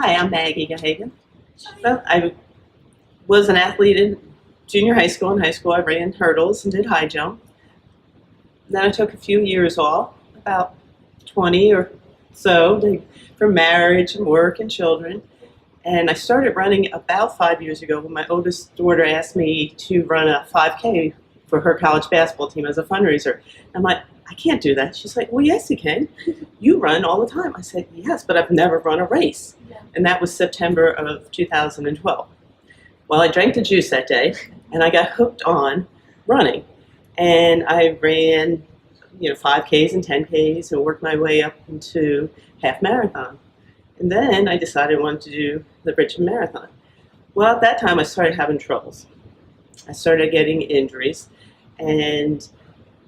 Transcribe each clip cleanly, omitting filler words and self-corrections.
Hi, I'm Maggie Geoghegan. Well, I was an athlete in junior high school. In high school, I ran hurdles and did high jump. Then I took a few years off, about 20 or so, for marriage and work and children. And I started running about 5 years ago when my oldest daughter asked me to run a 5K for her college basketball team as a fundraiser. I'm like, I can't do that. She's like, well, yes, you can. You run all the time. I said, yes, but I've never run a race. And that was September of 2012. Well, I drank the juice that day, and I got hooked on running. And I ran, 5Ks and 10Ks and worked my way up into half marathon. And then I decided I wanted to do the Richmond Marathon. Well, at that time, I started having troubles. I started getting injuries, and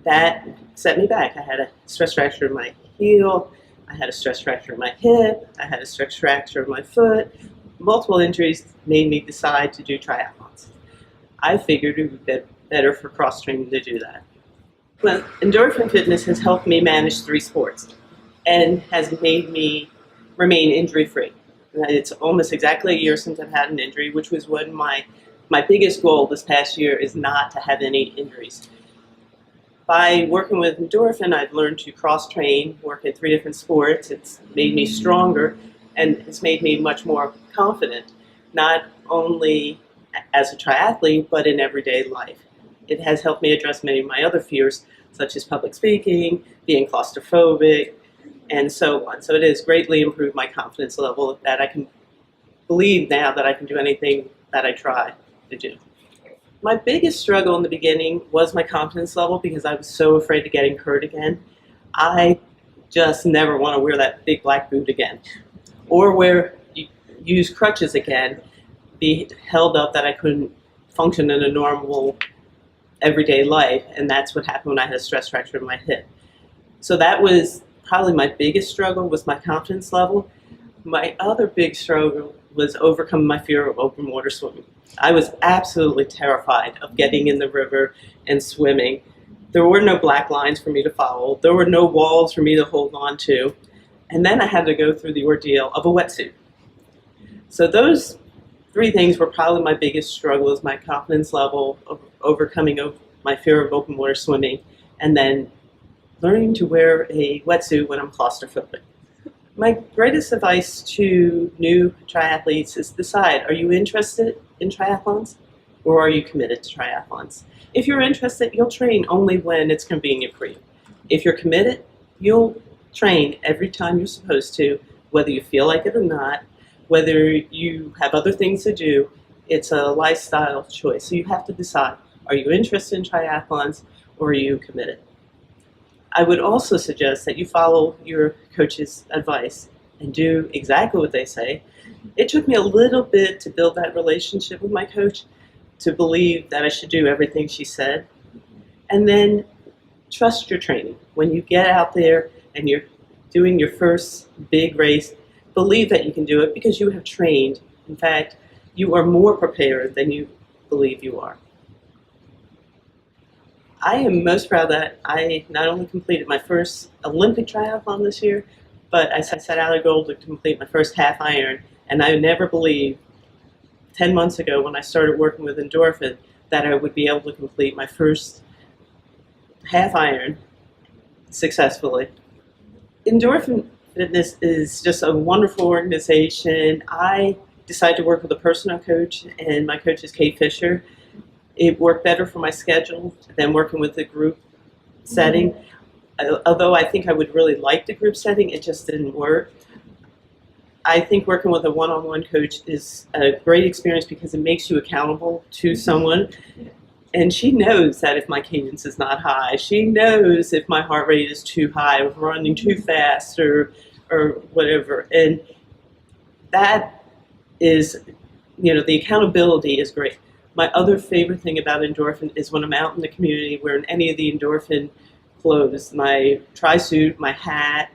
that set me back. I had a stress fracture in my heel, I had a stress fracture in my hip, I had a stress fracture in my foot. Multiple injuries made me decide to do triathlons. I figured it would be better for cross-training to do that. Well, Endorphin Fitness has helped me manage 3 sports and has made me remain injury-free. It's almost exactly a year since I've had an injury, which was what my biggest goal this past year is not to have any injuries. By working with Endorphin, I've learned to cross-train, work in 3 different sports. It's made me stronger, and it's made me much more confident, not only as a triathlete, but in everyday life. It has helped me address many of my other fears, such as public speaking, being claustrophobic, and so on. So it has greatly improved my confidence level that I can believe now that I can do anything that I try to do. My biggest struggle in the beginning was my confidence level because I was so afraid of getting hurt again. I just never want to wear that big black boot again, or use crutches again, be held up that I couldn't function in a normal everyday life, and that's what happened when I had a stress fracture in my hip. So that was probably my biggest struggle, was my confidence level. My other big struggle was overcoming my fear of open water swimming. I was absolutely terrified of getting in the river and swimming. There were no black lines for me to follow. There were no walls for me to hold on to. And then I had to go through the ordeal of a wetsuit. So those 3 things were probably my biggest struggles: my confidence level, of overcoming my fear of open water swimming, and then learning to wear a wetsuit when I'm claustrophobic. My greatest advice to new triathletes is decide, are you interested in triathlons, or are you committed to triathlons? If you're interested, you'll train only when it's convenient for you. If you're committed, you'll train every time you're supposed to, whether you feel like it or not, whether you have other things to do. It's a lifestyle choice. So you have to decide, are you interested in triathlons, or are you committed? I would also suggest that you follow your coach's advice and do exactly what they say. It took me a little bit to build that relationship with my coach, to believe that I should do everything she said. And then trust your training. When you get out there and you're doing your first big race, believe that you can do it because you have trained. In fact, you are more prepared than you believe you are. I am most proud that I not only completed my first Olympic triathlon this year, but I set out a goal to complete my first half iron, and I never believed 10 months ago when I started working with Endorphin that I would be able to complete my first half iron successfully. Endorphin Fitness is just a wonderful organization. I decided to work with a personal coach, and my coach is Kate Fisher. It worked better for my schedule than working with the group setting. Although I think I would really like the group setting, it just didn't work. I think working with a one-on-one coach is a great experience because it makes you accountable to someone. And she knows that if my cadence is not high, she knows if my heart rate is too high, or running too fast, or whatever. And that is, the accountability is great. My other favorite thing about Endorphin is when I'm out in the community wearing any of the Endorphin clothes, my tri-suit, my hat,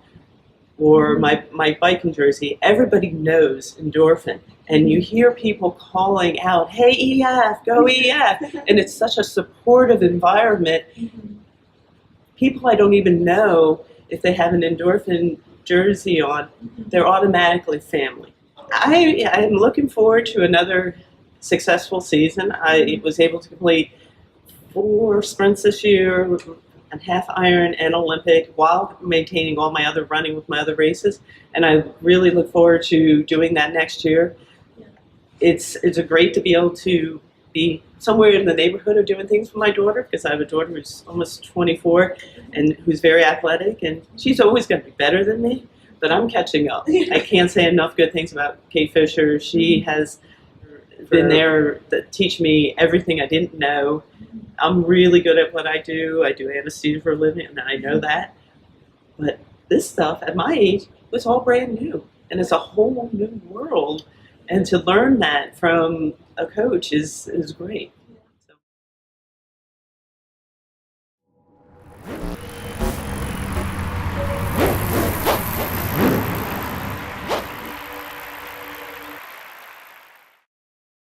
or my biking jersey, everybody knows Endorphin. And you hear people calling out, hey EF, go EF. And it's such a supportive environment. People I don't even know, if they have an Endorphin jersey on, they're automatically family. I'm looking forward to another successful season. I was able to complete 4 sprints this year, and half iron and Olympic, while maintaining all my other running with my other races. And I really look forward to doing that next year. It's great to be able to be somewhere in the neighborhood of doing things with my daughter, because I have a daughter who's almost 24 and who's very athletic, and she's always going to be better than me, but I'm catching up. I can't say enough good things about Kate Fisher. She has been there to teach me everything I didn't know. I'm really good at what I do. I do anesthesia for a living, and I know that. But this stuff, at my age, was all brand new, and it's a whole new world. And to learn that from a coach is great.